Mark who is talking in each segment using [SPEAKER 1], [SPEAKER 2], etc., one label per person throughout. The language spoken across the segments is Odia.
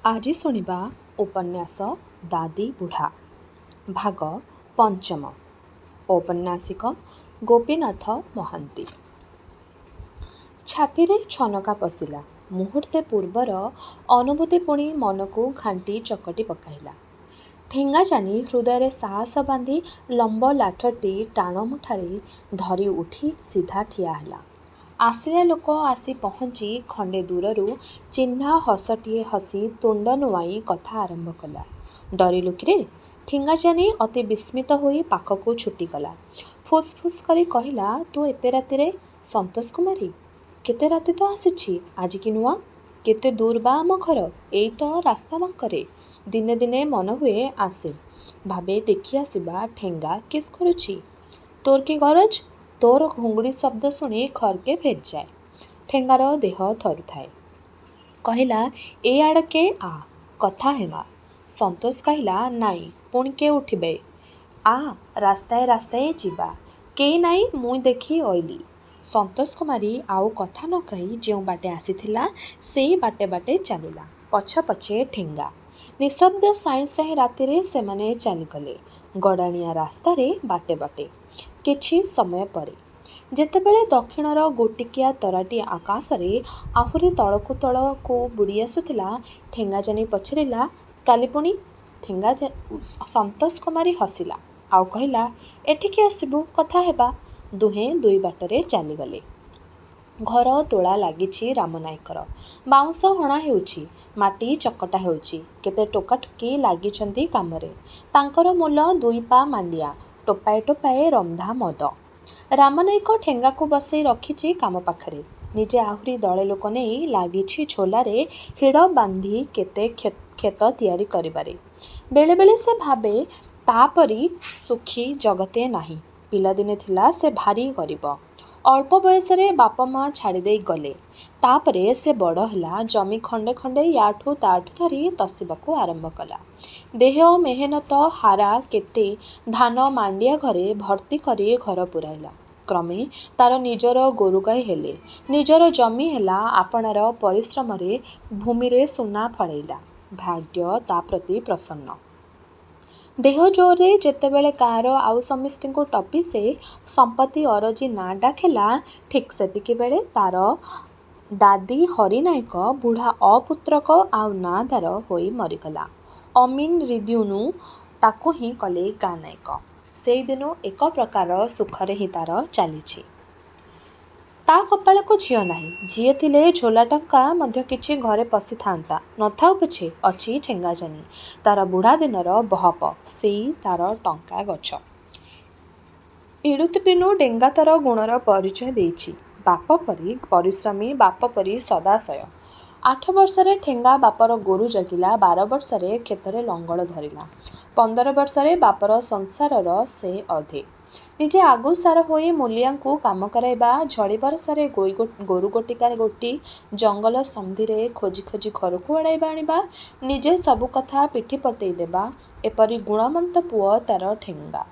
[SPEAKER 1] ଆଜି ଶୁଣିବା ଉପନ୍ୟାସ ଦାଦି ବୁଢ଼ା ଭାଗ ପଞ୍ଚମ। ଔପନ୍ୟାସିକ ଗୋପୀନାଥ ମହାନ୍ତି। ଛାତିରେ ଛନକା ପଶିଲା। ମୁହୂର୍ତ୍ତେ ପୂର୍ବର ଅନୁଭୂତି ପୁଣି ମନକୁ ଘାଣ୍ଟି ଚକଟି ପକାଇଲା। ଠେଙ୍ଗାଚାନି ହୃଦୟରେ ସାହସ ବାନ୍ଧି ଲମ୍ବ ଲାଠଟି ଟାଣ ମୁଠାରେ ଧରି ଉଠି ସିଧା ଠିଆ ହେଲା। ଆସିଲା ଲୋକ ଆସି ପହଞ୍ଚି ଖଣ୍ଡେ ଦୂରରୁ ଚିହ୍ନା ହସଟିଏ ହସି ତୁଣ୍ଡ ନୁଆଁଇ କଥା ଆରମ୍ଭ କଲା। ଡରିଲୁ କିରେ? ଠେଙ୍ଗାଚାନି ଅତି ବିସ୍ମିତ ହୋଇ ପାଖକୁ ଛୁଟିଗଲା। ଫୁସ୍ ଫୁସ୍ କରି କହିଲା, ତୁ ଏତେ ରାତିରେ? ସନ୍ତୋଷ କୁମାରୀ? କେତେ ରାତି ତ ଆସିଛି, ଆଜି କି ନୂଆ? କେତେ ଦୂର ବା ଆମ ଘର? ଏଇ ତ ରାସ୍ତା ବାଙ୍କରେ। ଦିନେ ଦିନେ ମନ ହୁଏ ଆସେ, ଭାବେ ଦେଖି ଆସିବା ଠେଙ୍ଗା କିସ୍ କରୁଛି। ତୋର କି ଗରଜ? ତୋର ଘୁଙ୍ଗୁଡ଼ି ଶବ୍ଦ ଶୁଣି ଖର୍କେ ଫେରିଯାଏ। ଠେଙ୍ଗାର ଦେହ ଥରୁଥାଏ। କହିଲା, ଏ ଆଡ଼କେ ଆ, କଥା ହେମା। ସନ୍ତୋଷ କହିଲା, ନାଇଁ, ପୁଣି କେ ଉଠିବେ? ଆ, ରାସ୍ତାଏ ରାସ୍ତାଏ ଯିବା। କେହି ନାଇଁ, ମୁଇଁ ଦେଖି ଅଇଲି। ସନ୍ତୋଷ କୁମାରୀ ଆଉ କଥା ନ କହି ଯେଉଁ ବାଟେ ଆସିଥିଲା ସେଇ ବାଟେ ବାଟେ ଚାଲିଲା। ପଛେ ପଛେ ଠେଙ୍ଗା। ନିଶବ୍ଦ ସାଇଁ ସାଇଁ ରାତିରେ ସେମାନେ ଚାଲିଗଲେ ଗଡ଼ାଣିଆ ରାସ୍ତାରେ ବାଟେ ବାଟେ। କିଛି ସମୟ ପରେ ଯେତେବେଳେ ଦକ୍ଷିଣର ଗୋଟିକିଆ ତରାଟି ଆକାଶରେ ଆହୁରି ତଳକୁ ତଳକୁ ବୁଡ଼ି ଆସୁଥିଲା, ଠେଙ୍ଗାଚାନି ପଚାରିଲା, କାଲି ପୁଣି? ସନ୍ତୋଷ କୁମାରୀ ହସିଲା ଆଉ କହିଲା, ଏଠିକି ଆସିବୁ, କଥା ହେବା। ଦୁହେଁ ଦୁଇ ବାଟରେ ଚାଲିଗଲେ। ଘର ତୋଳା ଲାଗିଛି ରାମନାଏକର। ବାଉଁଶ ହଣା ହେଉଛି, ମାଟି ଚକଟା ହେଉଛି, କେତେ ଟୋକାଟୋକି ଲାଗିଛନ୍ତି କାମରେ। ତାଙ୍କର ମୂଲ 2 ପା ମାଣ୍ଡିଆ, ଟୋପାଏ ଟୋପାଏ ରନ୍ଧା ମଦ। ରାମନାଏକ ଠେଙ୍ଗାକୁ ବସେଇ ରଖିଛି କାମ ପାଖରେ। ନିଜେ ଆହୁରି ଦଳେ ଲୋକ ନେଇ ଲାଗିଛି ଝୋଲାରେ ହିଡ଼ ବାନ୍ଧି କେତେ କ୍ଷେତ ତିଆରି କରିବାରେ। ବେଳେ ବେଳେ ସେ ଭାବେ ତା'ପରି ସୁଖୀ ଜଗତେ ନାହିଁ। ପିଲାଦିନେ ଥିଲା ସେ ଭାରି ଗରିବ। ଅଳ୍ପ ବୟସରେ ବାପ ମା ଛାଡ଼ିଦେଇ ଗଲେ। ତା'ପରେ ସେ ବଡ଼ ହେଲା, ଜମି ଖଣ୍ଡେ ଖଣ୍ଡେ ୟାଠୁ ତାଠୁ ଧରି ତସିବାକୁ ଆରମ୍ଭ କଲା। ଦେହ ମେହନତ ହାରା କେତେ ଧାନ ମାଣ୍ଡିଆ ଘରେ ଭର୍ତ୍ତି କରି ଘର ପୂରାଇଲା। କ୍ରମେ ତା'ର ନିଜର ଗୋରୁଗାଈ ହେଲେ, ନିଜର ଜମି ହେଲା, ଆପଣାର ପରିଶ୍ରମରେ ଭୂମିରେ ସୁନା ଫଳେଇଲା। ଭାଗ୍ୟ ତା' ପ୍ରତି ପ୍ରସନ୍ନ। ଦେହ ଜୋରରେ ଯେତେବେଳେ ଗାଁର ଆଉ ସମିସ୍ତିଙ୍କୁ ଟପି ସେ ସମ୍ପତ୍ତି ଅରଜି ନାଁ ଡାକିଲା, ଠିକ୍ ସେତିକିବେଳେ ତା'ର ଦାଦି ହରିନାଏକ ବୁଢ଼ା ଅପୁତ୍ରକ ଆଉ ନାଁଦାର ହୋଇ ମରିଗଲା। ଅମିନ ରିଦିନୁ ତାକୁ ହିଁ କଲେ ଗାଁ ନାଏକ। ସେଇଦିନୁ ଏକ ପ୍ରକାର ସୁଖରେ ହିଁ ତା'ର ଚାଲିଛି। ତା' କପାଳକୁ ଝିଅ ନାହିଁ। ଝିଅ ଥିଲେ ଝୋଲା ଟଙ୍କା ମଧ୍ୟ କିଛି ଘରେ ପଶିଥାନ୍ତା। ନଥାଉ ପଛେ, ଅଛି ଠେଙ୍ଗାଚାନି, ତା'ର ବୁଢ଼ା ଦିନର ବହପ, ସେଇ ତା'ର ଟଙ୍କା ଗଛ। ଏଡ଼ୁତେ ଦିନୁ ଡେଙ୍ଗା ତା'ର ଗୁଣର ପରିଚୟ ଦେଇଛି। ବାପ ପରି ପରିଶ୍ରମୀ, ବାପ ପରି ସଦାଶୟ। 8 ବର୍ଷରେ ଠେଙ୍ଗା ବାପର ଗୋରୁ ଜଗିଲା, 12 ବର୍ଷରେ କ୍ଷେତରେ ଲଙ୍ଗଳ ଧରିଲା, 15 ବର୍ଷରେ ବାପର ସଂସାରର ସେ ଅଧେ। ନିଜେ ଆଗୁସାର ହୋଇ ମୂଲିଆଙ୍କୁ କାମ କରାଇବା, ଝଡ଼ି ବରଷାରେ ଗୋରୁ ଗୋଟିକା ଗୋଟି ଜଙ୍ଗଲ ସନ୍ଧିରେ ଖୋଜି ଖୋଜି ଘରକୁ ଅଣାଇବା ଆଣିବା, ନିଜେ ସବୁ କଥା ପିଠି ପତେଇ ଦେବା, ଏପରି ଗୁଣମନ୍ତ ପୁଅ ତା'ର ଠେଙ୍ଗା।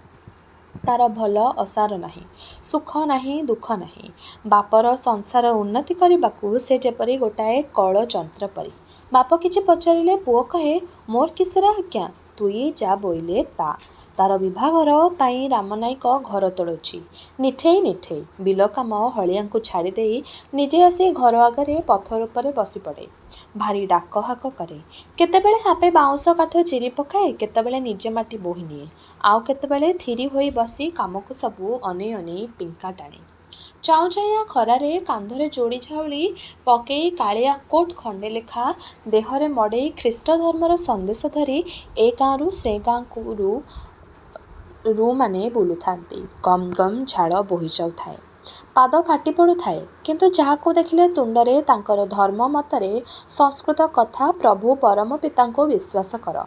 [SPEAKER 1] ତା'ର ଭଲ ଅସାର ନାହିଁ, ସୁଖ ନାହିଁ, ଦୁଃଖ ନାହିଁ। ବାପର ସଂସାର ଉନ୍ନତି କରିବାକୁ ସେ ଯେପରି ଗୋଟାଏ କଳ ଯନ୍ତ୍ର ପରି। ବାପ କିଛି ପଚାରିଲେ ପୁଅ କହେ, ମୋର କିସରେ ଆଜ୍ଞା, ତୁଇ ଯା ବୋଇଲେ ତା'। ତା'ର ବିଭାଘର ପାଇଁ ରାମନାଏକ ଘର ତୋଳୁଛି। ନିଠେଇ ନିଠେଇ ବିଲ କାମ ହଳିଆଙ୍କୁ ଛାଡ଼ିଦେଇ ନିଜେ ଆସି ଘର ଆଗରେ ପଥର ଉପରେ ବସିପଡ଼େ। ଭାରି ଡାକ ହାକ କରେ। କେତେବେଳେ ଆପେ ବାଉଁଶ କାଠ ଚିରି ପକାଏ, କେତେବେଳେ ନିଜେ ମାଟି ବୋହି ନିଏ, ଆଉ କେତେବେଳେ ଥିରି ହୋଇ ବସି କାମକୁ ସବୁ ଅନେଇ ଅନେଇ ପିଙ୍କା ଟାଣେ। ଚାଉଁ ଚାଉଁଆ ଖରାରେ କାନ୍ଧରେ ଯୋଡ଼ି ଝାଉଳି ପକେଇ କାଳିଆ କୋଟ ଖଣ୍ଡେ ଲେଖା ଦେହରେ ମଡ଼େଇ ଖ୍ରୀଷ୍ଟ ଧର୍ମର ସନ୍ଦେଶ ଧରି ଏ ଗାଁରୁ ସେ ଗାଁକୁ ମାନେ ବୁଲୁଥାନ୍ତି। ଗମ୍ ଗମ୍ ଝାଳ ବୋହିଯାଉଥାଏ, ପାଦ ଫାଟି ପଡ଼ୁଥାଏ, କିନ୍ତୁ ଯାହାକୁ ଦେଖିଲେ ତୁଣ୍ଡରେ ତାଙ୍କର ଧର୍ମ ମତରେ ସଂସ୍କୃତ କଥା, ପ୍ରଭୁ ପରମ ପିତାଙ୍କୁ ବିଶ୍ୱାସ କର,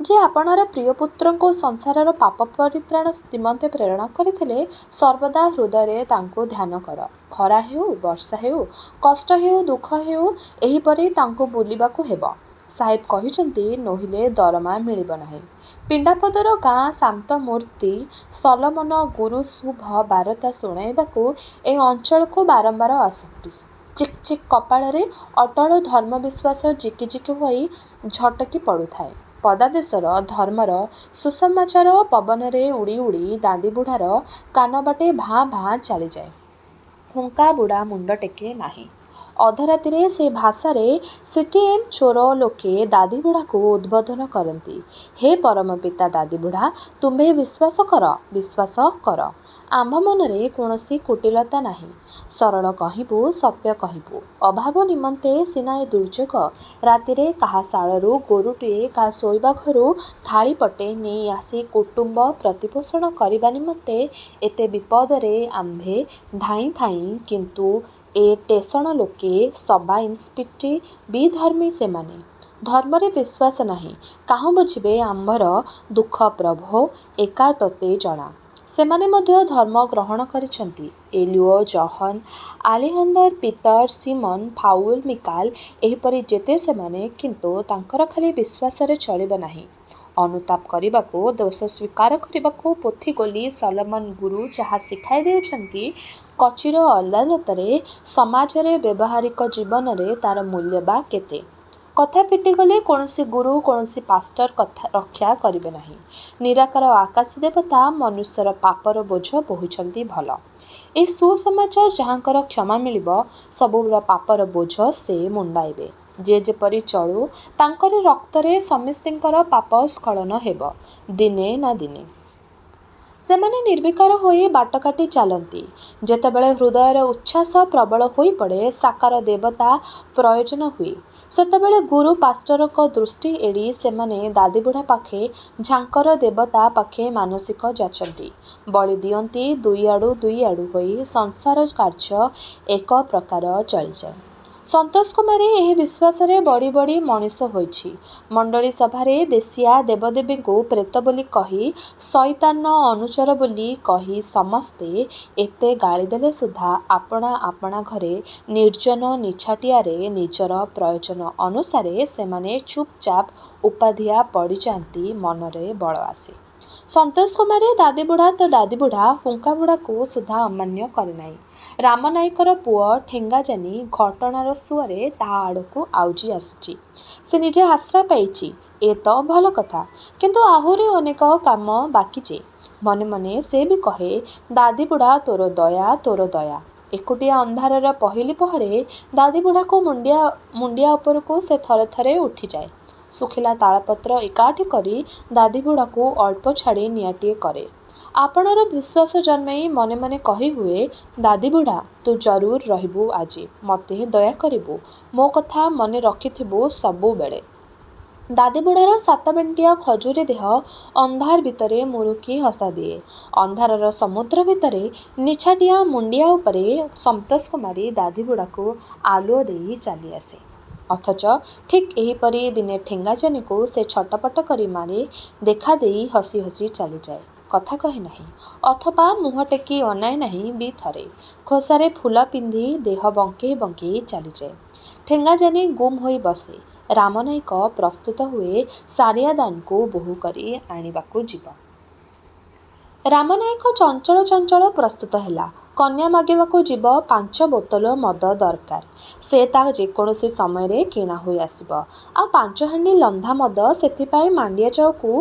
[SPEAKER 1] ଯେ ଆପଣାର ପ୍ରିୟ ପୁତ୍ରଙ୍କୁ ସଂସାରର ପାପ ପରିତ୍ରାଣ ନିମନ୍ତେ ପ୍ରେରଣା କରିଥିଲେ, ସର୍ବଦା ହୃଦୟରେ ତାଙ୍କୁ ଧ୍ୟାନ କର। ଖରା ହେଉ, ବର୍ଷା ହେଉ, କଷ୍ଟ ହେଉ, ଦୁଃଖ ହେଉ, ଏହିପରି ତାଙ୍କୁ ବୁଲିବାକୁ ହେବ। ସାହେବ କହିଛନ୍ତି, ନୋହିଲେ ଦରମା ମିଳିବ ନାହିଁ। ପିଣ୍ଡାପଦର ଗାଁ ଶାନ୍ତମୂର୍ତ୍ତି ସଲମନ ଗୁରୁ ଶୁଭ ବାରତା ଶୁଣାଇବାକୁ ଏ ଅଞ୍ଚଳକୁ ବାରମ୍ବାର ଆସନ୍ତି। ଚିକ୍ ଚିକ୍ କପାଳରେ ଅଟଳ ଧର୍ମବିଶ୍ୱାସ ଜିକିଜିକି ହୋଇ ଝଟକି ପଡ଼ୁଥାଏ। ପଦାଦେଶର ଧର୍ମର ସୁସମାଚାର ପବନରେ ଉଡ଼ି ଉଡ଼ି ଦାଦିବୁଢ଼ାର କାନ ବାଟେ ଭାଁ ଭାଁ ଚାଲିଯାଏ। ହୁଙ୍କା ବୁଢ଼ା ମୁଣ୍ଡ ଟେକେ ନାହିଁ। ଅଧରାତିରେ ସେ ଭାଷାରେ ସିଟିଏମ୍ ଚୋର ଲୋକେ ଦାଦିବୁଢ଼ାକୁ ଉଦ୍ବୋଧନ କରନ୍ତି। ହେ ପରମ ପିତା ଦାଦିବୁଢ଼ା, ତୁମ୍ଭେ ବିଶ୍ୱାସ କର। ଆମ୍ଭ ମନରେ କୌଣସି କୁଟିଳତା ନାହିଁ। ସରଳ କହିବୁ, ସତ୍ୟ କହିବୁ। ଅଭାବ ନିମନ୍ତେ ସିନା ଏ ଦୁର୍ଯୋଗ। ରାତିରେ କାହା ଶାଳରୁ ଗୋରୁଟିଏ, କାହା ଶୋଇବା ଘରୁ ଥାଳିପଟେ ନେଇ ଆସି କୁଟୁମ୍ବ ପ୍ରତିପୋଷଣ କରିବା ନିମନ୍ତେ ଏତେ ବିପଦରେ ଆମ୍ଭେ ଧାଇଁଥାଇଁ, କିନ୍ତୁ ଏ ଟେଷଣ ଲୋକେ ସବା ଇନ୍ସ୍ପିଟି ବିଧର୍ମୀ ସେମାନେ। ଧର୍ମରେ ବିଶ୍ୱାସ ନାହିଁ। କାହୁଁ ବୁଝିବେ ଆମ୍ଭର ଦୁଃଖ ପ୍ରଭୋ, ଏକା ତୋତେ ଜଣା। ସେମାନେ ମଧ୍ୟ ଧର୍ମ ଗ୍ରହଣ କରିଛନ୍ତି। ଏଲିଓ, ଜହନ, ଆଲେହାନ୍ଦର, ପିତର, ସିମନ, ପାଉଲ, ମିକାଲ, ଏହିପରି ଯେତେ ସେମାନେ, କିନ୍ତୁ ତାଙ୍କର ଖାଲି ବିଶ୍ୱାସରେ ଚଳିବ ନାହିଁ। ଅନୁତାପ କରିବାକୁ, ଦୋଷ ସ୍ୱୀକାର କରିବାକୁ ପୋଥିଗୋଲି ସଲୋମନ ଗୁରୁ ଯାହା ଶିଖାଇ ଦେଇଛନ୍ତି, କଚିର ଅଦାଲତରେ, ସମାଜରେ, ବ୍ୟବହାରିକ ଜୀବନରେ ତା'ର ମୂଲ୍ୟ ବା କେତେ? କଥା ଫିଟିଗଲେ କୌଣସି ଗୁରୁ, କୌଣସି ପାଷ୍ଟର କଥା ରକ୍ଷା କରିବେ ନାହିଁ। ନିରାକାର ଆକାଶ ଦେବତା ମନୁଷ୍ୟର ପାପର ବୋଝ ବୋହୁଛନ୍ତି ଭଲ। ଏ ସୁସମାଚାର ଯାହାଙ୍କର କ୍ଷମା ମିଳିବ, ସବୁର ପାପର ବୋଝ ସେ ମୁଣ୍ଡାଇବେ। ଯେ ଯେପରି ଚଳୁ, ତାଙ୍କରି ରକ୍ତରେ ସମସ୍ତିଙ୍କର ପାପ ସ୍ଖଳନ ହେବ ଦିନେ ନା ଦିନେ। ସେମାନେ ନିର୍ବିକାର ହୋଇ ବାଟ କାଟି ଚାଲନ୍ତି। ଯେତେବେଳେ ହୃଦୟର ଉଚ୍ଛ୍ୱାସ ପ୍ରବଳ ହୋଇପଡ଼େ, ସାକାର ଦେବତା ପ୍ରୟୋଜନ ହୁଏ, ସେତେବେଳେ ଗୁରୁ ପାଷ୍ଟରଙ୍କ ଦୃଷ୍ଟି ଏଡ଼ି ସେମାନେ ଦାଦିବୁଢ଼ା ପାଖେ, ଝାଙ୍କର ଦେବତା ପାଖେ ମାନସିକ ଯାଚନ୍ତି, ବଳି ଦିଅନ୍ତି। ଦୁଇଆଡ଼ୁ ହୋଇ ସଂସାର କାର୍ଯ୍ୟ ଏକ ପ୍ରକାର ଚଳିଯାଏ। ସନ୍ତୋଷ କୁମାରୀ ଏହି ବିଶ୍ୱାସରେ ବଢ଼ି ବଢ଼ି ମଣିଷ ହୋଇଛି। ମଣ୍ଡଳୀ ସଭାରେ ଦେଶିଆ ଦେବଦେବୀଙ୍କୁ ପ୍ରେତ ବୋଲି କହି, ସଇତାନର ଅନୁଚର ବୋଲି କହି ସମସ୍ତେ ଏତେ ଗାଳିଦେଲେ ସୁଦ୍ଧା ଆପଣା ଘରେ ନିର୍ଜନ ନିଛାଟିଆରେ ନିଜର ପ୍ରୟୋଜନ ଅନୁସାରେ ସେମାନେ ଚୁପ୍ଚାପ୍ ଉପାଧିଆ ପଡ଼ିଯାନ୍ତି। ମନରେ ବଳ ଆସେ। ସନ୍ତୋଷ କୁମାରୀ ଦାଦିବୁଢ଼ା ତ ଦାଦିବୁଢ଼ା, ହୁଙ୍କାବୁଢ଼ାକୁ ସୁଦ୍ଧା ଅମାନ୍ୟ କରେନାହିଁ। ରାମନାଏକର ପୁଅ ଠେଙ୍ଗାଯାନି ଘଟଣାର ସୁଅରେ ତାହା ଆଡ଼କୁ ଆଉଜି ଆସିଛି। ସେ ନିଜେ ଆଶ୍ରୟ ପାଇଛି, ଏ ତ ଭଲ କଥା, କିନ୍ତୁ ଆହୁରି ଅନେକ କାମ ବାକି ଯେ। ମନେ ମନେ ସେ ବି କହେ, ଦାଦିବୁଢ଼ା ତୋର ଦୟା। ଏକୁଟିଆ ଅନ୍ଧାରର ପହିଲି ପହରେ ଦାଦିବୁଢ଼ାକୁ ମୁଣ୍ଡିଆ ଉପରକୁ ସେ ଥରେ ଥରେ ଉଠିଯାଏ। ଶୁଖିଲା ତାଳପତ୍ର ଏକାଠି କରି ଦାଦିବୁଢ଼ାକୁ ଅଳ୍ପ ଛାଡ଼ି ନିଆଁଟିଏ କରେ। ଆପଣାର ବିଶ୍ୱାସ ଜନ୍ମେଇ ମନେ ମନେ କହିହୁଏ, ଦାଦିବୁଢ଼ା, ତୁ ଜରୁର ରହିବୁ ଆଜି। ମତେ ଦୟା କରିବୁ। ମୋ କଥା ମନେ ରଖିଥିବୁ ସବୁବେଳେ। ଦାଦିବୁଢ଼ାର ସାତବେଣ୍ଟିଆ ଖଜୁରୀ ଦେହ ଅନ୍ଧାର ଭିତରେ ମୁରୁକି ହସାଦିଏ। ଅନ୍ଧାରର ସମୁଦ୍ର ଭିତରେ ନିଛାଟିଆ ମୁଣ୍ଡିଆ ଉପରେ ସନ୍ତୋଷ କୁମାରୀ ଦାଦିବୁଢ଼ାକୁ ଆଲୁଅ ଦେଇ ଚାଲିଆସେ। ଅଥଚ ଠିକ୍ ଏହିପରି ଦିନେ ଠେଙ୍ଗାଯାନିକୁ ସେ ଛଟପଟ କରି ମାରେ, ଦେଖାଦେଇ ହସି ହସି ଚାଲିଯାଏ। କଥା କହେ ନାହିଁ, ଅଥବା ମୁହଁ ଟେକି ଅନାଏ ନାହିଁ ବି ଥରେ। ଖୋସାରେ ଫୁଲ ପିନ୍ଧି ଦେହ ବଙ୍କେଇ ବଙ୍କେଇ ଚାଲିଯାଏ। ଠେଙ୍ଗାଯାନି ଗୁମ୍ ହୋଇ ବସେ। ରାମନାଏକ ପ୍ରସ୍ତୁତ ହୁଏ ସାରିଆଦାନକୁ ବୋହୂ କରି ଆଣିବାକୁ ଯିବ। ରାମନାଏକ ଚଞ୍ଚଳ ପ୍ରସ୍ତୁତ ହେଲା। କନ୍ୟା ମାଗିବାକୁ ଯିବ। 5 ବୋତଲ ମଦ ଦରକାର। ସେ ତା ଯେକୌଣସି ସମୟରେ କିଣା ହୋଇ ଆସିବ। ଆଉ 5 ହାଣ୍ଡି ଲନ୍ଧା ମଦ। ସେଥିପାଇଁ ମାଣ୍ଡିଆ ଯାଉକୁ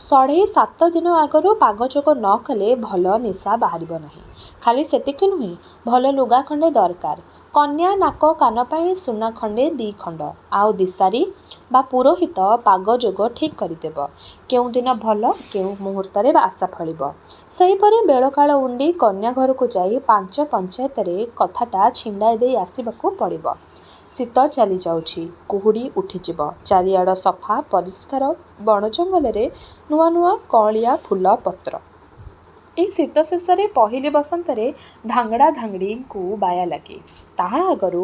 [SPEAKER 1] 6.5-7 ଦିନ ଆଗରୁ ପାଗଯୋଗ ନ କଲେ ଭଲ ନିଶା ବାହାରିବ ନାହିଁ। ଖାଲି ସେତିକି ନୁହେଁ, ଭଲ ଲୁଗା ଖଣ୍ଡେ ଦରକାର। କନ୍ୟା ନାକ କାନ ପାଇଁ ସୁନା ଖଣ୍ଡେ 2 ଖଣ୍ଡ। ଆଉ ଦିଶାରୀ ବା ପୁରୋହିତ ପାଗଯୋଗ ଠିକ୍ କରିଦେବ। କେଉଁ ଦିନ ଭଲ, କେଉଁ ମୁହୂର୍ତ୍ତରେ ଆଶା ଫଳିବ। ସେହିପରି ବେଳକାଳ ଉଣ୍ଡି କନ୍ୟା ଘରକୁ ଯାଇ 5 ପଞ୍ଚାୟତରେ କଥାଟା ଛିଣ୍ଡାଇ ଦେଇ ଆସିବାକୁ ପଡ଼ିବ। ଶୀତ ଚାଲିଯାଉଛି। କୁହୁଡ଼ି ଉଠିଯିବ। ଚାରିଆଡ଼ ସଫା ପରିଷ୍କାର। ବଣ ଜଙ୍ଗଲରେ ନୂଆ ନୂଆ କଅଁଳିଆ ଫୁଲ ପତ୍ର। ଏଇ ଶୀତ ଶେଷରେ ପହିଲି ବସନ୍ତରେ ଧାଙ୍ଗଡ଼ା ଧାଙ୍ଗଡ଼ିଙ୍କୁ ବାୟା ଲାଗେ। ତାହା ଆଗରୁ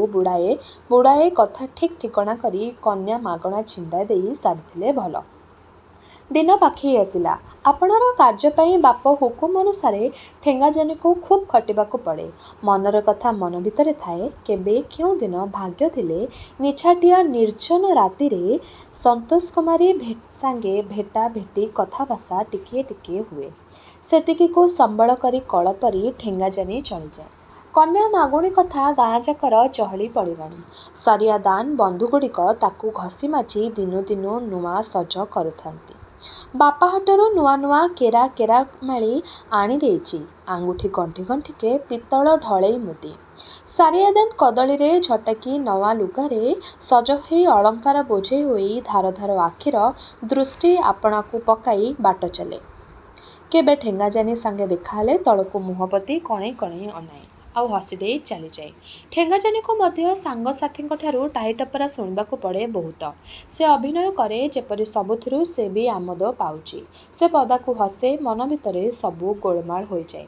[SPEAKER 1] ବୁଢ଼ାଏ କଥା ଠିକ୍ ଠିକଣା କରି କନ୍ୟା ମାଗଣା ଛିଣ୍ଡାଇ ଦେଇ ସାରିଥିଲେ ଭଲ। ଦିନ ପାଖେଇ ଆସିଲା। ଆପଣାର କାର୍ଯ୍ୟ ପାଇଁ ବାପ ହୁକୁମ ଅନୁସାରେ ଠେଙ୍ଗାଯାନିକୁ ଖୁବ୍ ଖଟିବାକୁ ପଡ଼େ। ମନର କଥା ମନ ଭିତରେ ଥାଏ। କେବେ କେଉଁଦିନ ଭାଗ୍ୟ ଥିଲେ ନିଛାଟିଆ ନିର୍ଜନ ରାତିରେ ସନ୍ତୋଷ କୁମାରୀ ସାଙ୍ଗେ ଭେଟା ଭେଟି କଥାଭାଷା ଟିକିଏ ଟିକିଏ ହୁଏ। ସେତିକିକୁ ସମ୍ବଳ କରି କଳ ପରି ଠେଙ୍ଗାଯାନି ଚଳିଯାଏ। କନ୍ୟା ମାଗୁଣି କଥା ଗାଁ ଯାକର ଚହଳି ପଡ଼ିଲାଣି। ସାରିଆଦାନ ବନ୍ଧୁଗୁଡ଼ିକ ତାକୁ ଘଷି ମାଜି ଦିନୁ ଦିନୁ ନୂଆ ସଜ କରୁଥାନ୍ତି। ବାପା ହାଟରୁ ନୂଆ ନୂଆ କେରା ମାଳି ଆଣି ଦେଇଛି। ଆଙ୍ଗୁଠି ଗଣ୍ଠି ଗଣ୍ଠିକେ ପିତ୍ତଳ ଢଳେଇ ମୁଦି। ସାରିଆଦାନ କଦଳୀରେ ଝଟକି ନୂଆ ଲୁଗାରେ ସଜ ହୋଇ ଅଳଙ୍କାର ବୋଝେଇ ହୋଇ ଧାର ଧାର ଆଖିର ଦୃଷ୍ଟି ଆପଣାକୁ ପକାଇ ବାଟ ଚାଲେ। କେବେ ଠେଙ୍ଗାଜାନି ସାଙ୍ଗେ ଦେଖାହେଲେ ତଳକୁ ମୁହଁ ପୋତି କଣେଇ କଣେଇ ଅନାଏ, ଆଉ ହସି ଦେଇ ଚାଲିଯାଏ। ଠେଙ୍ଗାଜାନିକୁ ମଧ୍ୟ ସାଙ୍ଗସାଥୀଙ୍କଠାରୁ ଟାହି ଟପରା ଶୁଣିବାକୁ ପଡ଼େ ବହୁତ। ସେ ଅଭିନୟ କରେ ଯେପରି ସବୁଥିରୁ ସେ ବି ଆମୋଦ ପାଉଛି। ସେ ପଦାକୁ ହସେ, ମନ ଭିତରେ ସବୁ ଗୋଳମାଳ ହୋଇଯାଏ।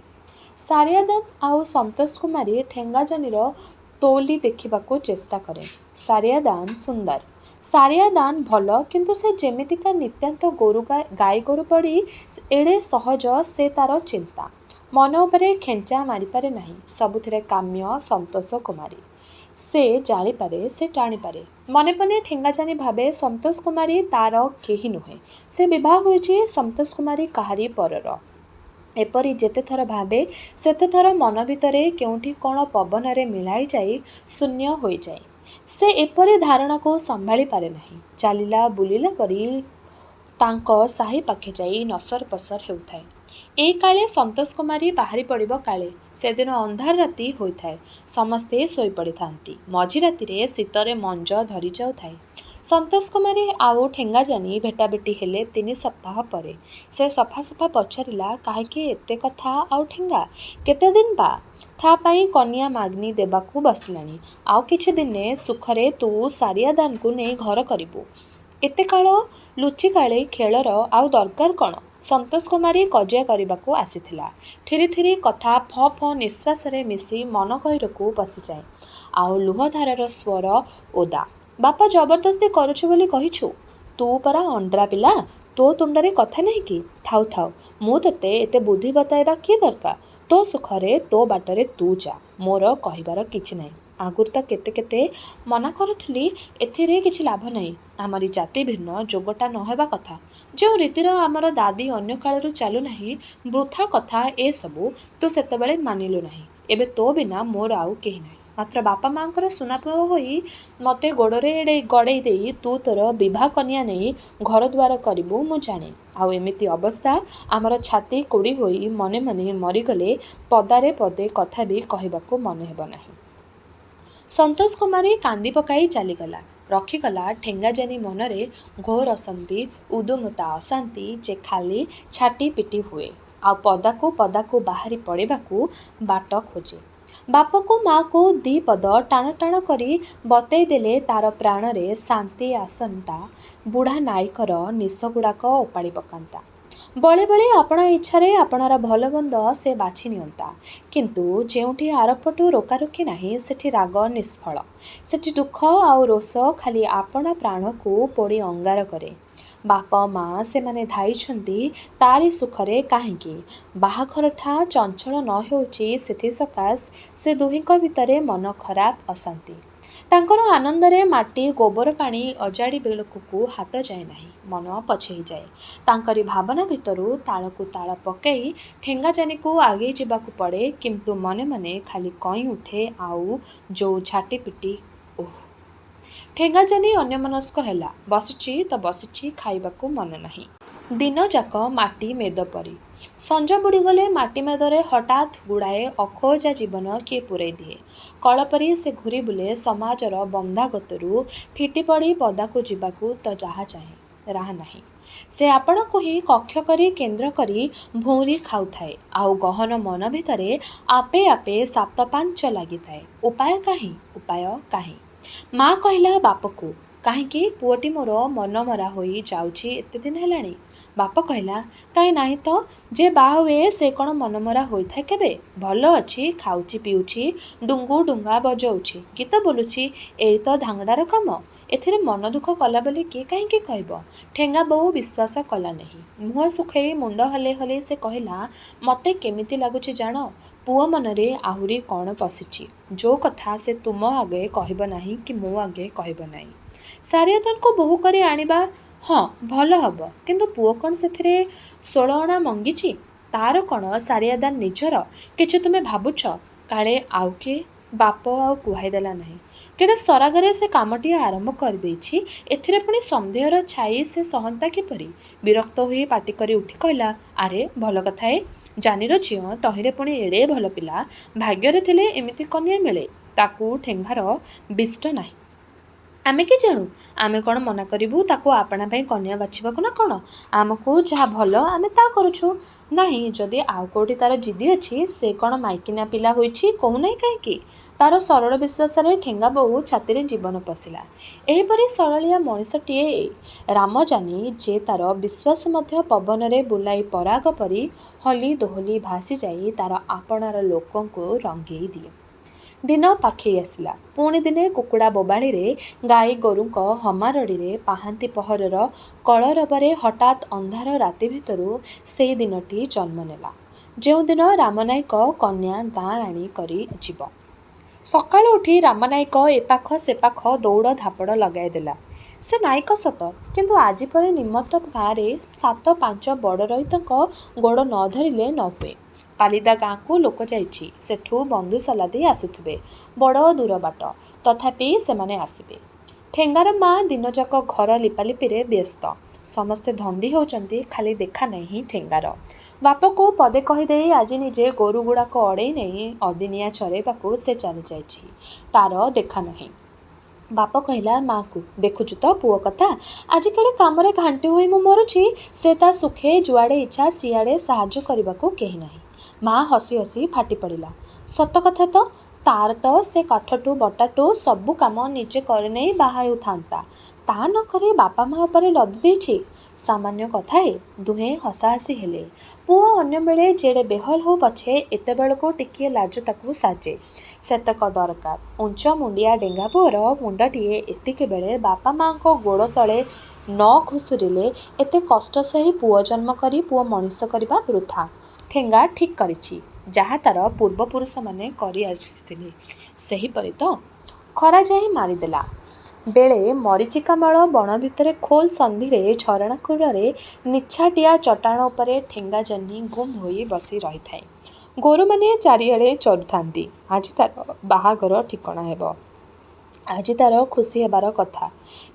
[SPEAKER 1] ସାରିଆଦାନ ଆଉ ସନ୍ତୋଷ କୁମାରୀ ଠେଙ୍ଗାଜାନିର ତଉଲି ଦେଖିବାକୁ ଚେଷ୍ଟା କରେ। ସାରିଆଦାନ ସୁନ୍ଦର, ସାରିଆଦାନ ଭଲ, କିନ୍ତୁ ସେ ଯେମିତିକା ନିତାନ୍ତ ଗାଈ ଗୋରୁ ପଡ଼ି ଏଡ଼େ ସହଜ ସେ ତା'ର ଚିନ୍ତା। ମନ ଉପରେ ଖେଞ୍ଚା ମାରିପାରେ ନାହିଁ। ସବୁଥିରେ କାମ୍ୟ ସନ୍ତୋଷ କୁମାରୀ। ସେ ଜାଳିପାରେ, ସେ ଟାଣିପାରେ। ମନେ ମନେ ଠେଙ୍ଗାଜାନି ଭାବେ ସନ୍ତୋଷ କୁମାରୀ ତା'ର କେହି ନୁହେଁ। ସେ ବିବାହ ହୋଇଛି ସନ୍ତୋଷ କୁମାରୀ କାହାରି ପରର। ଏପରି ଯେତେଥର ଭାବେ ସେତେଥର ମନ ଭିତରେ କେଉଁଠି କ'ଣ ପବନରେ ମିଳାଇ ଯାଇ ଶୂନ୍ୟ ହୋଇଯାଏ। ସେ ଏପରି ଧାରଣାକୁ ସମ୍ଭାଳି ପାରେ ନାହିଁ। ଚାଲିଲା ବୁଲିଲା ପରି ତାଙ୍କ ସାହି ପାଖେ ଯାଇ ନସର ପସର ହେଉଥାଏ। ଏଇ କାଳେ ସନ୍ତୋଷ କୁମାରୀ ବାହାରି ପଡ଼ିବ କାଳେ। ସେଦିନ ଅନ୍ଧାର ରାତି ହୋଇଥାଏ। ସମସ୍ତେ ଶୋଇପଡ଼ିଥାନ୍ତି। ମଝି ରାତିରେ ଶୀତରେ ମଞ୍ଜ ଧରି ଯାଉଥାଏ। ସନ୍ତୋଷ କୁମାରୀ ଆଉ ଠେଙ୍ଗାଜାନି ଭେଟାଭେଟି ହେଲେ 3 ସପ୍ତାହ ପରେ। ସେ ସଫା ସଫା ପଚାରିଲା, କାହିଁକି ଏତେ କଥା ଆଉ ଠେଙ୍ଗା? କେତେଦିନ ବା? ତା' ପାଇଁ କନିଆ ମାଗ୍ନି ଦେବାକୁ ବସିଲାଣି। ଆଉ କିଛି ଦିନେ ସୁଖରେ ତୁ ସାରିଆଦାନକୁ ନେଇ ଘର କରିବୁ। ଏତେ କାଳ ଲୁଚିକାଳି ଖେଳର ଆଉ ଦରକାର କ'ଣ? ସନ୍ତୋଷ କୁମାରୀ କଜିଆ କରିବାକୁ ଆସିଥିଲା। ଥିରି ଥିରି କଥା ଫ ଫ ନିଶ୍ୱାସରେ ମିଶି ମନ ଗହୀରକୁ ପଶିଯାଏ। ଆଉ ଲୁହଧାରାର ସ୍ୱର ଓଦା। ବାପା ଜବରଦସ୍ତି କରୁଛୁ ବୋଲି କହିଛୁ? ତୁ ପରା ଅଣ୍ଡ୍ରା ପିଲା, ତୋ ତୁଣ୍ଡରେ କଥା ନାହିଁ କି? ଥାଉ ଥାଉ, ମୁଁ ତୋତେ ଏତେ ବୁଦ୍ଧି ବତାଇବା କି ଦରକାର? ତୋ ସୁଖରେ ତୋ ବାଟରେ ତୁ ଯା, ମୋର କହିବାର କିଛି ନାହିଁ। ଆଗରୁ ତ କେତେ ମନା କରୁଥିଲି, ଏଥିରେ କିଛି ଲାଭ ନାହିଁ। ଆମରି ଜାତି ଭିନ୍ନ, ଯୋଗଟା ନ ହେବା କଥା। ଯେଉଁ ରୀତିର ଆମର ଦାଦି ଅନ୍ୟ କାଳରୁ ଚାଲୁନାହିଁ, ବୃଥା କଥା ଏସବୁ। ତୁ ସେତେବେଳେ ମାନିଲୁ ନାହିଁ। ଏବେ ତୋ ବିନା ମୋର ଆଉ କେହି ନାହିଁ। ମାତ୍ର ବାପା ମାଆଙ୍କର ସୁନାପୁଅ ହୋଇ ମୋତେ ଗୋଡ଼ରେ ଗଡ଼େଇ ଦେଇ ତୁ ତୋର ବିଭା କନ୍ୟା ନେଇ ଘରଦୁଆର କରିବୁ ମୁଁ ଜାଣେ। ଆଉ ଏମିତି ଅବସ୍ଥା, ଆମର ଛାତି କୋଡ଼ି ହୋଇ ମନେ ମନେ ମରିଗଲେ ପଦାରେ ପଦେ କଥା ବି କହିବାକୁ ମନେ ହେବ ନାହିଁ। ସନ୍ତୋଷ କୁମାରୀ କାନ୍ଦି ପକାଇ ଚାଲିଗଲା। ରଖିଗଲା ଠେଙ୍ଗାଜାନି ମନରେ ଘୋର ଉଦୁମତା ଅଶାନ୍ତି ଯେ ଖାଲି ଛାଟି ପିଟି ହୁଏ, ଆଉ ପଦାକୁ ବାହାରି ପଡ଼ିବାକୁ ବାଟ ଖୋଜେ। ବାପକୁ ମା'କୁ 2 ପଦ ଟାଣ ଟାଣ କରି ବତେଇ ଦେଲେ ତା'ର ପ୍ରାଣରେ ଶାନ୍ତି ଆସନ୍ତା। ବୁଢ଼ା ନାଇକର ନିଶଗୁଡ଼ାକ ଓପାଡ଼ି ପକାନ୍ତା। ବଳେ ବଳେ ଆପଣା ଇଚ୍ଛାରେ ଆପଣାର ଭଲମନ୍ଦ ସେ ବାଛି ନିଅନ୍ତା। କିନ୍ତୁ ଯେଉଁଠି ଆରପଟୁ ରୋକାରୋକି ନାହିଁ, ସେଠି ରାଗ ନିଷ୍ଫଳ। ସେଠି ଦୁଃଖ ଆଉ ରୋଷ ଖାଲି ଆପଣା ପ୍ରାଣକୁ ପୋଡ଼ି ଅଙ୍ଗାର କରେ। ବାପ ମା ସେମାନେ ଧାଇଛନ୍ତି ତାରି ସୁଖରେ କାହିଁକି ବାହାଘରଟା ଚଞ୍ଚଳ ନ ହେଉଛି ସେଥିସକାଶ ସେ ଦୁହିଁଙ୍କ ଭିତରେ ମନ ଖରାପ ଅଶାନ୍ତି। ତାଙ୍କର ଆନନ୍ଦରେ ମାଟି ଗୋବର ପାଣି ଅଜାଡ଼ି ବେଳକୁ ହାତ ଯାଏ ନାହିଁ, ମନ ପଛେଇ ଯାଏ। ତାଙ୍କରି ଭାବନା ଭିତରୁ ତାଳକୁ ତାଳ ପକାଇ ଠେଙ୍ଗାଜାନିକୁ ଆଗେଇ ଯିବାକୁ ପଡ଼େ। କିନ୍ତୁ ମନେ ମନେ ଖାଲି କଇଁ ଉଠେ ଆଉ ଯୋଉ ଝାଟିପିଟି। ଓଃ! ଠେଙ୍ଗାଜାନି ଅନ୍ୟମନସ୍କ ହେଲା। ବସିଛି ତ ବସିଛି, ଖାଇବାକୁ ମନ ନାହିଁ। ଦିନଯାକ ମାଟି ମେଦ ପରି। ସଞ୍ଜ ବୁଡ଼ିଗଲେ ମାଟି ମେଦରେ ହଠାତ୍ ଗୁଡ଼ାଏ ଅଖୋଜା ଜୀବନ କିଏ ପୂରେଇ ଦିଏ। କଳ ପରି ସେ ଘୂରି ବୁଲେ ସମାଜର ବନ୍ଧାଗତରୁ ଫିଟିପଡ଼ି ପଦାକୁ ଯିବାକୁ ତ ରାହା ନାହିଁ। ସେ ଆପଣାକୁ ହିଁ କକ୍ଷ କରି କେନ୍ଦ୍ର କରି ଭଉଁରୀ ଖାଉଥାଏ। ଆଉ ଗହନ ମନ ଭିତରେ ଆପେ ଆପେ ସାତ ପାଞ୍ଚ ଲାଗିଥାଏ। ଉପାୟ କାହିଁ? ମା କହିଲା ବାପକୁ, କାହିଁକି ପୁଅଟି ମୋର ମନମରା ହୋଇ ଯାଉଛି ଏତେ ଦିନ ହେଲାଣି? ବାପ କହିଲା, କାହିଁ ନାହିଁ ତ, ଯେ ବାହା ହୁଏ ସେ କ'ଣ ମନମରା ହୋଇଥାଏ କେବେ? ଭଲ ଅଛି, ଖାଉଛି ପିଉଛି, ଡୁଙ୍ଗୁ ଡୁଙ୍ଗା ବଜଉଛି, ଗୀତ ବୋଲୁଛି, ଏଇ ତ ଧାଙ୍ଗଡ଼ାର କାମ। ଏଥିରେ ମନ ଦୁଃଖ କଲା ବୋଲି କିଏ କାହିଁକି କହିବ? ଠେଙ୍ଗା ବୋଉ ବିଶ୍ୱାସ କଲା ନାହିଁ। ମୁହଁ ଶୁଖେଇ ମୁଣ୍ଡ ହଲେଇ ହଲେଇ ସେ କହିଲା, ମୋତେ କେମିତି ଲାଗୁଛି ଜାଣ? ପୁଅ ମନରେ ଆହୁରି କ'ଣ ପଶିଛି, ଯୋଉ କଥା ସେ ତୁମ ଆଗେ କହିବ ନାହିଁ କି ମୋ ଆଗେ କହିବ ନାହିଁ। ସାରିଆଦାନକୁ ବୋହୂ କରି ଆଣିବା, ହଁ ଭଲ ହବ, କିନ୍ତୁ ପୁଅ କ'ଣ ସେଥିରେ 16 ଅଣା ମଙ୍ଗିଛି? ତା'ର କ'ଣ ସାରିଆଦାନ ନିଜର? କିଛି ତୁମେ ଭାବୁଛ? କାଳେ ଆଉ କିଏ? ବାପ ଆଉ କୁହାଇଦେଲା ନାହିଁ। କେଡ଼େ ସରାଗରେ ସେ କାମଟିଏ ଆରମ୍ଭ କରିଦେଇଛି, ଏଥିରେ ପୁଣି ସନ୍ଦେହର ଛାଇ ସେ ସହନ୍ତା କିପରି? ବିରକ୍ତ ହୋଇ ପାଟି କରି ଉଠି କହିଲା, ଆରେ ଭଲ କଥା ଜାନିର ଝିଅ, ତହିଁରେ ପୁଣି ଏଡ଼େ ଭଲ ପିଲା, ଭାଗ୍ୟରେ ଥିଲେ ଏମିତି କନ୍ୟା ମିଳେ। ତାକୁ ଠେଙ୍ଗାର ବିଷ୍ଟ ନାହିଁ। ଆମେ କି ଜାଣୁ? ଆମେ କ'ଣ ମନା କରିବୁ ତାକୁ ଆପଣା ପାଇଁ କନ୍ୟା ବାଛିବାକୁ ନା କ'ଣ? ଆମକୁ ଯାହା ଭଲ ଆମେ ତା କରୁଛୁ। ନାହିଁ ଯଦି ଆଉ କେଉଁଠି ତାର ଜିଦି ଅଛି, ସେ କ'ଣ ମାଇକିନା ପିଲା ହୋଇଛି କହୁନାହିଁ କାହିଁକି? ତାର ସରଳ ବିଶ୍ୱାସରେ ଠେଙ୍ଗା ବୋଉ ଛାତିରେ ଜୀବନ ପଶିଲା। ଏହିପରି ସରଳିଆ ମଣିଷଟିଏ ରାମଜାନୀ, ଯେ ତାର ବିଶ୍ୱାସ ମଧ୍ୟ ପବନରେ ବୁଲାଇ ପରାଗ ପରି ହଲି ଦୋହଲି ଭାସିଯାଇ ତାର ଆପଣାର ଲୋକଙ୍କୁ ରଙ୍ଗେଇ ଦିଏ। ଦିନ ପାଖେଇ ଆସିଲା। ପୁଣି ଦିନେ କୁକୁଡ଼ା ବୋବାଳିରେ, ଗାଈ ଗୋରୁଙ୍କ ହମାରଡ଼ିରେ, ପାହାନ୍ତି ପହରର କଳରବରେ ହଠାତ୍ ଅନ୍ଧାର ରାତି ଭିତରୁ ସେଇ ଦିନଟି ଜନ୍ମ ନେଲା, ଯେଉଁଦିନ ରାମନାଇକ କନ୍ୟା ଗାଁ ରାଣୀ କରି ଯିବ। ସକାଳୁ ଉଠି ରାମନାଇକ ଏପାଖ ସେପାଖ ଦୌଡ଼ ଧାପଡ଼ ଲଗାଇ ଦେଲା। ସେ ନାଇକ ସତ, କିନ୍ତୁ ଆଜି ପରି ନିମତ ଗାଁରେ 7-5 ବଡ଼ ରଇତଙ୍କ ଗୋଡ଼ ନ ଧରିଲେ ନ ହୁଏ। ପାଲିଦା ଗାଁକୁ ଲୋକ ଯାଇଛି, ସେଠୁ ବନ୍ଧୁ ସଲାଦି ଆସୁଥିବେ, ବଡ଼ ଦୂର ବାଟ, ତଥାପି ସେମାନେ ଆସିବେ। ଠେଙ୍ଗାର ମା ଦିନଯାକ ଘର ଲିପାଲିପିରେ ବ୍ୟସ୍ତ। ସମସ୍ତେ ଧନ୍ଦି ହେଉଛନ୍ତି, ଖାଲି ଦେଖା ନାହିଁ ଠେଙ୍ଗାର। ବାପକୁ ପଦେ କହିଦେଇ ଆଜି ନିଜେ ଗୋରୁ ଗୁଡ଼ାକ ଅଡ଼େଇ ନେଇ ଅଦିନିଆ ଚରେଇବାକୁ ସେ ଚାଲିଯାଇଛି। ତାର ଦେଖା ନାହିଁ। ବାପ କହିଲା ମା'କୁ, ଦେଖୁଛୁ ତ ପୁଅ କଥା, ଆଜିକାଲି କାମରେ ଘାଣ୍ଟି ହୋଇ ମୁଁ ମରୁଛି, ସେ ତା ସୁଖେ ଯୁଆଡ଼େ ଇଚ୍ଛା ସିଆଡ଼େ ସାହାଯ୍ୟ କରିବାକୁ କେହି ନାହିଁ। ମା ହସି ହସି ଫାଟି ପଡ଼ିଲା। ସତ କଥା ତ, ତାର ତ ସେ କାଠଠୁ ବଟାଠୁ ସବୁ କାମ ନିଜେ କରିନେଇ ବାହା ହେଉଥାନ୍ତା, ତା ନ କରି ବାପା ମା ଉପରେ ଲଦି ଦେଇଛି। ସାମାନ୍ୟ କଥା ଦୁହେଁ ହସାହସି ହେଲେ। ପୁଅ ଅନ୍ୟବେଳେ ଯେଡ଼େ ବେହଲ ହଉ ପଛେ, ଏତେବେଳକୁ ଟିକିଏ ଲାଜ ତାକୁ ସାଜେ, ସେତକ ଦରକାର। ଉଞ୍ଚ ମୁଣ୍ଡିଆ ଡେଙ୍ଗା ପୁଅର ମୁଣ୍ଡଟିଏ ଏତିକିବେଳେ ବାପା ମା'ଙ୍କ ଗୋଡ଼ ତଳେ ନ ଘୁଷୁରିଲେ, ଏତେ କଷ୍ଟ ସହି ପୁଅ ଜନ୍ମ କରି ପୁଅ ମଣିଷ କରିବା ବୃଥା। ଠେଙ୍ଗା ଠିକ୍ କରିଛି, ଯାହା ତାର ପୂର୍ବପୁରୁଷମାନେ କରି ଆସିଥିଲେ ସେହିପରି ତ। ଖରା ଯାଇ ମାରିଦେଲା ବେଳେ ମରୀଚିକାମଳ ବଣ ଭିତରେ ଖୋଲ ସନ୍ଧିରେ ଝରଣା କୂଳରେ ନିଛାଟିଆ ଚଟାଣ ଉପରେ ଠେଙ୍ଗାଜହ୍ନି ଗୁମ୍ ହୋଇ ବସି ରହିଥାଏ। ଗୋରୁମାନେ ଚାରିଆଡ଼େ ଚରୁଥାନ୍ତି। ଆଜି ତାର ବାହାଘର ଠିକଣା ହେବ। ଆଜି ତାର ଖୁସି ହେବାର କଥା,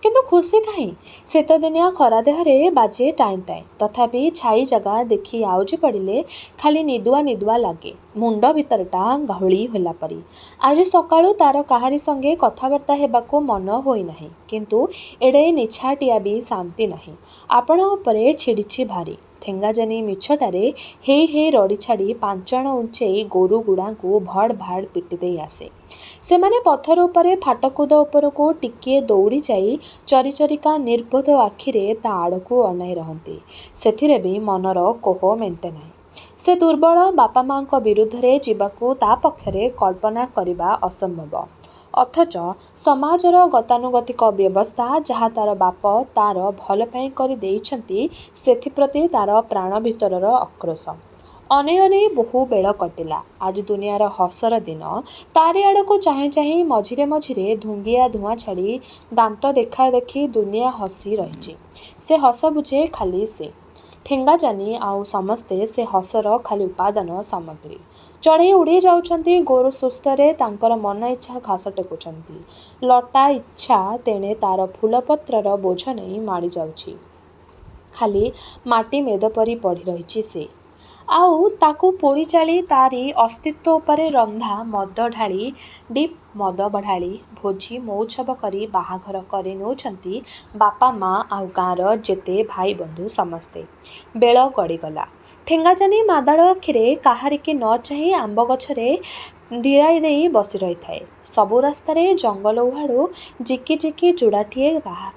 [SPEAKER 1] କିନ୍ତୁ ଖୁସି କାହିଁ? ଶୀତଦିନିଆ ଖରା ଦେହରେ ବାଜେ ଟାଇଁ ଟାଇଁ, ତଥାପି ଛାଇ ଜାଗା ଦେଖି ଆଉଜି ପଡ଼ିଲେ ଖାଲି ନିଦୁଆ ନିଦୁଆ ଲାଗେ, ମୁଣ୍ଡ ଭିତରଟା ଘୋଳି ହେଲା ପରି। ଆଜି ସକାଳୁ ତାର କାହାରି ସଙ୍ଗେ କଥାବାର୍ତ୍ତା ହେବାକୁ ମନ ହୋଇନାହିଁ, କିନ୍ତୁ ଏଡ଼େ ନିଛାଟିଆ ବି ଶାନ୍ତି ନାହିଁ। ଆପଣା ଉପରେ ଛିଡ଼ିଛି ଭାରି। ଠେଙ୍ଗାଜହ୍ନି ମିଛଟାରେ ହେଇ ହେଇ ରଡ଼ି ଛାଡ଼ି 5 ଅଣ ଉଞ୍ଚେଇ ଗୋରୁ ଗୁଡ଼ାଙ୍କୁ ଭଡ଼ ଭାଡ଼ ପିଟି ଦେଇ ଆସେ। ସେମାନେ ପଥର ଉପରେ ଫାଟକୁଦ ଉପରକୁ ଟିକିଏ ଦୌଡ଼ି ଯାଇ ଚରି ଚରିକା ନିର୍ବୋଧ ଆଖିରେ ତା ଆଡ଼କୁ ଅନାଇ ରହନ୍ତି। ସେଥିରେ ବି ମନର କୋହ ମେଣ୍ଟେ ନାହିଁ। ସେ ଦୁର୍ବଳ ବାପା ମା'ଙ୍କ ବିରୁଦ୍ଧରେ ଯିବାକୁ ତା ପକ୍ଷରେ କଳ୍ପନା କରିବା ଅସମ୍ଭବ। ଅଥଚ ସମାଜର ଗତାନୁଗତିକ ବ୍ୟବସ୍ଥା, ଯାହା ତାର ବାପ ତାର ଭଲ ପାଇଁ କରି ଦେଇଛନ୍ତି, ସେଥିପ୍ରତି ତାର ପ୍ରାଣ ଭିତରର ଆକ୍ରୋଶ। ଅନେଇ ଅନେଇ ବହୁ ବେଳ କଟିଲା। ଆଜି ଦୁନିଆର ହସର ଦିନ। ତାରି ଆଡ଼କୁ ଚାହିଁ ଚାହିଁ ମଝିରେ ମଝିରେ ଧୁଙ୍ଗିଆ ଧୂଆଁ ଛାଡ଼ି ଦାନ୍ତ ଦେଖା ଦେଖି ଦୁନିଆ ହସି ରହିଛି। ସେ ହସ ବୁଝେ ଖାଲି ସେ। ଠେଙ୍ଗାଜହ୍ନି ଆଉ ସମସ୍ତେ ସେ ହସର ଖାଲି ଉପାଦାନ ସାମଗ୍ରୀ। ଚଢ଼େଇ ଉଡ଼ି ଯାଉଛନ୍ତି ଗୋରୁ ସୁସ୍ଥରେ, ତାଙ୍କର ମନ ଇଚ୍ଛା ଘାସ ଟେକୁଛନ୍ତି। ଲଟା ଇଚ୍ଛା ତେଣେ ତାର ଫୁଲପତ୍ରର ବୋଝ ନେଇ ମାଡ଼ି ଯାଉଛି। ଖାଲି ମାଟି ମେଦ ପରି ପଡ଼ି ରହିଛି ସେ। ଆଉ ତାକୁ ପୋଡ଼ି ଜାଳି ତାରି ଅସ୍ତିତ୍ୱ ଉପରେ ରନ୍ଧା ମଦ ଢାଳି, ଡିପ୍ ମଦ ଢାଳି ଭୋଜି ମଉଛବ କରି ବାହାଘର କରି ନେଉଛନ୍ତି ବାପା ମା ଆଉ ଗାଁର ଯେତେ ଭାଇ ବନ୍ଧୁ ସମସ୍ତେ। ବେଳ ଗଡ଼ିଗଲା। ଠେଙ୍ଗାଜହ୍ନି ମାଦାଳ ଆଖିରେ କାହାରିକି ନ ଚାହିଁ ଆମ୍ବ ଗଛରେ ଧିରାଇ ଦେଇ ବସି ରହିଥାଏ। ସବୁ ରାସ୍ତାରେ ଜଙ୍ଗଲ ଉହାଡ଼ୁ ଜିକି ଜିକି ଯୁଡ଼ାଟିଏ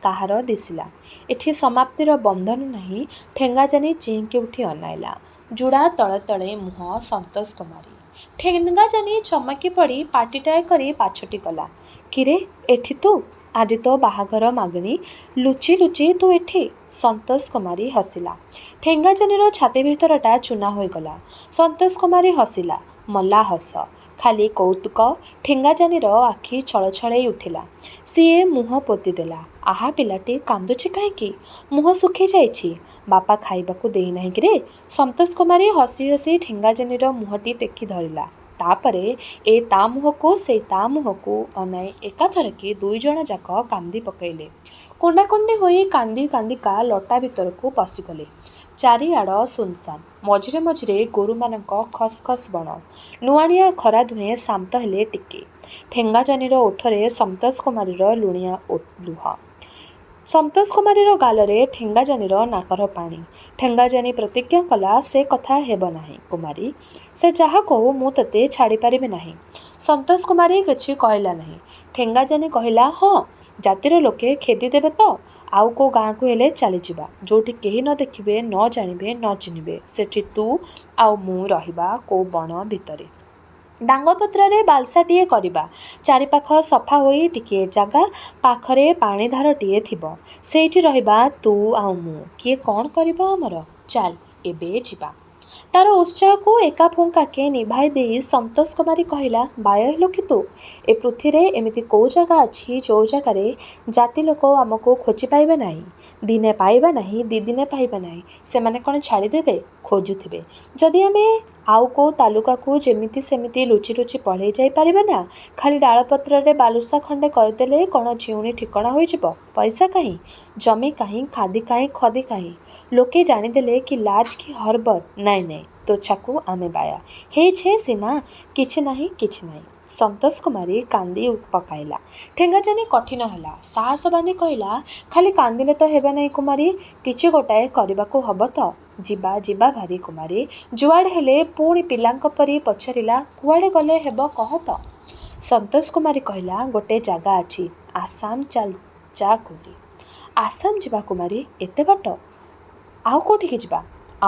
[SPEAKER 1] କାହାର ଦିଶିଲା। ଏଠି ସମାପ୍ତିର ବନ୍ଧନ ନାହିଁ। ଠେଙ୍ଗାଜହ୍ନି ଚିହିଁକି ଉଠି ଅନାଇଲା। ଯୁଡ଼ା ତଳେ ତଳେ ମୁହଁ ସନ୍ତୋଷ କୁମାରୀ। ଠେଙ୍ଗାଜହ୍ନି ଚମକି ପଡ଼ି ପାଟିଟାଏ କରି ପାଛୋଟି ଗଲା। କିରେ, ଏଠି ତୁ? ଆଜି ତୋ ବାହାଘର ମାଗିଣି, ଲୁଚି ଲୁଚି ତୁ ଏଠି? ସନ୍ତୋଷ କୁମାରୀ ହସିଲା। ଠେଙ୍ଗାଜହ୍ନିର ଛାତି ଭିତରଟା ଚୂନା ହୋଇଗଲା। ସନ୍ତୋଷ କୁମାରୀ ହସିଲା। ମଲା ହସ, ଖାଲି କୌତୁକ। ଠେଙ୍ଗାଜହ୍ନିର ଆଖି ଛଳଛଳେଇ ଉଠିଲା। ସିଏ ମୁହଁ ପୋତିଦେଲା। ଆହା, ପିଲାଟି କାନ୍ଦୁଛି କାହିଁକି? ମୁହଁ ଶୁଖି ଯାଇଛି। ବାପା ଖାଇବାକୁ ଦେଇନାହିଁ କିରେ? ସନ୍ତୋଷ କୁମାରୀ ହସି ହସି ଠେଙ୍ଗାଜହ୍ନିର ମୁହଁଟି ଟେକି ଧରିଲା। ତାପରେ ଏ ତା ମୁହଁକୁ ସେ ତା ମୁହଁକୁ ଅନାଇ ଏକାଥରକେ ଦୁଇଜଣ ଯାକ କାନ୍ଦି ପକାଇଲେ। କୁଣ୍ଡାକୁଣ୍ଡି ହୋଇ କାନ୍ଦି କାନ୍ଦିକା ଲଟା ଭିତରକୁ ପଶିଗଲେ। ଚାରିଆଡ଼ ସୁନସାନ। ମଝିରେ ମଝିରେ ଗୋରୁମାନଙ୍କ ଖସ୍ ଖସ୍ ବଣ। ନୁଆଁଣିଆ ଖରା ଦୁହେଁ ଶାନ୍ତ ହେଲେ ଟିକେ। ଠେଙ୍ଗାଜାନିର ଓଠରେ ସନ୍ତୋଷ କୁମାରୀର ଲୁଣିଆ ଲୁହ। ସନ୍ତୋଷ କୁମାରୀର ଗାଲରେ ଠେଙ୍ଗାଜାନିର ନାକର ପାଣି। ଠେଙ୍ଗାଜାନି ପ୍ରତିଜ୍ଞା କଲା ସେ କଥା ହେବ ନାହିଁ। କୁମାରୀ, ସେ ଯାହା କହୁ ମୁଁ ତୋତେ ଛାଡ଼ିପାରିବି ନାହିଁ। ସନ୍ତୋଷ କୁମାରୀ କିଛି କହିଲା ନାହିଁ। ଠେଙ୍ଗାଜାନି କହିଲା, ହଁ, ଜାତିର ଲୋକେ ଖେଦି ଦେବେ ତ ଆଉ କେଉଁ ଗାଁକୁ ହେଲେ ଚାଲିଯିବା। ଯେଉଁଠି କେହି ନ ଦେଖିବେ, ନ ଜାଣିବେ, ନ ଚିହ୍ନିବେ। ସେଠି ତୁ ଆଉ ମୁଁ ରହିବା କେଉଁ ବଣ ଭିତରେ। ଡାଙ୍ଗପତ୍ରରେ ବାଲସାଟିଏ କରିବା। ଚାରିପାଖ ସଫା ହୋଇ ଟିକିଏ ଜାଗା, ପାଖରେ ପାଣିଧାରଟିଏ ଥିବ। ସେଇଠି ରହିବା ତୁ ଆଉ ମୁଁ। କିଏ କ'ଣ କରିବ ଆମର? ଚାଲ ଏବେ ଯିବା। ତାର ଉତ୍ସାହକୁ ଏକା ଫୁଙ୍କାକେ ନିଭାଇ ଦେଇ ସନ୍ତୋଷ କୁମାରୀ କହିଲା, ବାୟ ହେଲୁ କି ତୁ? ଏ ପୃଥିବୀରେ ଏମିତି କେଉଁ ଜାଗା ଅଛି ଯେଉଁ ଜାଗାରେ ଜାତି ଲୋକ ଆମକୁ ଖୋଜି ପାଇବେ ନାହିଁ? ଦିନେ ପାଇବା ନାହିଁ, ଦିନେ ପାଇବା ନାହିଁ। ସେମାନେ କ'ଣ ଛାଡ଼ିଦେବେ? ଖୋଜୁଥିବେ। ଯଦି ଆମେ ଆଉ କେଉଁ ତାଲୁକାକୁ ଯେମିତି ସେମିତି ଲୁଚି ଲୁଚି ପଳେଇ ଯାଇପାରିବା ନା? ଖାଲି ଡାଳପତ୍ରରେ ବାଲୁସା ଖଣ୍ଡେ କରିଦେଲେ କ'ଣ ଝିଉଣି ଠିକଣା ହୋଇଯିବ? ପଇସା କାହିଁ? ଜମି କାହିଁ? ଖାଦି କାହିଁ? ଖଦି କାହିଁ? ଲୋକେ ଜାଣିଦେଲେ କି ଲାଜ କି ହରବର? ନାଇଁ ନାଇଁ, ତୋଛାକୁ ଆମେ ବାୟା ହେଇଛେ ସିନା, କିଛି ନାହିଁ କିଛି ନାହିଁ। ସନ୍ତୋଷ କୁମାରୀ କାନ୍ଦି ପକାଇଲା। ଠେଙ୍ଗାଜାନି କଠିନ ହେଲା। ସାହସ ବାନ୍ଧି କହିଲା, ଖାଲି କାନ୍ଦିଲେ ତ ହେବ ନାହିଁ କୁମାରୀ, କିଛି ଗୋଟାଏ କରିବାକୁ ହବ ତ। ଯିବା ଯିବା ଭାରି କୁମାରୀ। ଯୁଆଡ଼େ ହେଲେ ପୁଣି ପିଲାଙ୍କ ପରି ପଚାରିଲା, କୁଆଡ଼େ ଗଲେ ହେବ କହ ତ? ସନ୍ତୋଷ କୁମାରୀ କହିଲା, ଗୋଟେ ଜାଗା ଅଛି, ଆସାମ, ଚାଲ ଯା କୁଲି। ଆସାମ ଯିବା କୁମାରୀ? ଏତେ ବାଟ? ଆଉ କେଉଁଠିକି ଯିବା?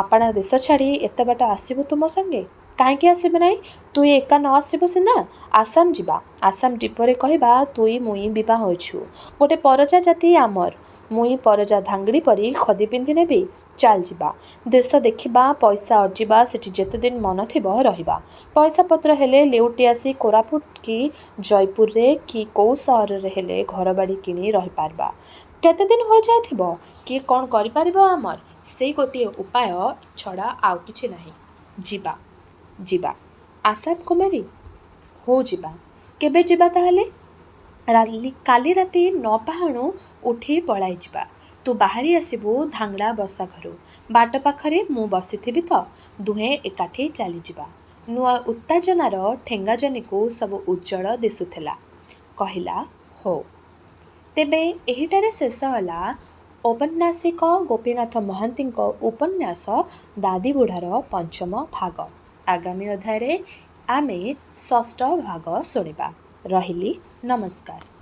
[SPEAKER 1] ଆପଣା ଦେଶ ଛାଡ଼ି ଏତେ ବାଟ ଆସିବୁ ତୁ ମୋ ସାଙ୍ଗେ? କାହିଁକି ଆସିବୁ ନାହିଁ? ତୁଇ ଏକା ନ ଆସିବୁ ସିନା। ଆସାମ ଯିବା। ଆସାମ ଦ୍ୱୀପରେ କହିବା ତୁଇ ମୁଇଁ ବିବାହ ହୋଇଛୁ। ଗୋଟେ ପରଜା ଜାତି ଆମର। ମୁଇଁ ପରଜା ଧାଙ୍ଗଡ଼ି ପରି ଖଦି ପିନ୍ଧି ନେବି। ଚାଲ ଯିବା। ଦେଶ ଦେଖିବା, ପଇସା ଅର୍ଜିବା, ସେଠି ଯେତେଦିନ ମନ ଥିବ ରହିବା। ପଇସା ପତ୍ର ହେଲେ ଲେଉଟି ଆସି କୋରାପୁଟ କି ଜୟପୁରରେ କି କେଉଁ ସହରରେ ହେଲେ ଘରବାଡ଼ି କିଣି ରହିପାରିବା। କେତେଦିନ ହୋଇଯାଇଥିବ? କିଏ କ'ଣ କରିପାରିବ ଆମର? ସେଇ ଗୋଟିଏ ଉପାୟ ଛଡ଼ା ଆଉ କିଛି ନାହିଁ। ଯିବା ଯିବା। ଆସାମ କୁମାରୀ? ହଉ ଯିବା। କେବେ ଯିବା ତାହେଲେ? କାଲି ରାତି 9 ପାହାଣୁ ଉଠି ପଳାଇ ଯିବା। ତୁ ବାହାରି ଆସିବୁ ଧାଙ୍ଗଡ଼ା ବସା ଘରୁ। ବାଟ ପାଖରେ ମୁଁ ବସିଥିବି ତ। ଦୁହେଁ ଏକାଠି ଚାଲିଯିବା। ନୂଆ ଉତ୍ତେଜନାର ଠେଙ୍ଗାଜାନିକୁ ସବୁ ଉଜ୍ଜଳ ଦିଶୁଥିଲା। କହିଲା, ହଉ। ତେବେ ଏହିଠାରେ ଶେଷ ହେଲା ଔପନ୍ୟାସିକ ଗୋପୀନାଥ ମହାନ୍ତିଙ୍କ ଉପନ୍ୟାସ ଦାଦିବୁଢ଼ାର 5ମ ଭାଗ। ଆଗାମୀ ଅଧ୍ୟାୟରେ ଆମେ 6ଠ ଭାଗ ଶୁଣିବା। ରହିଲି, ନମସ୍କାର।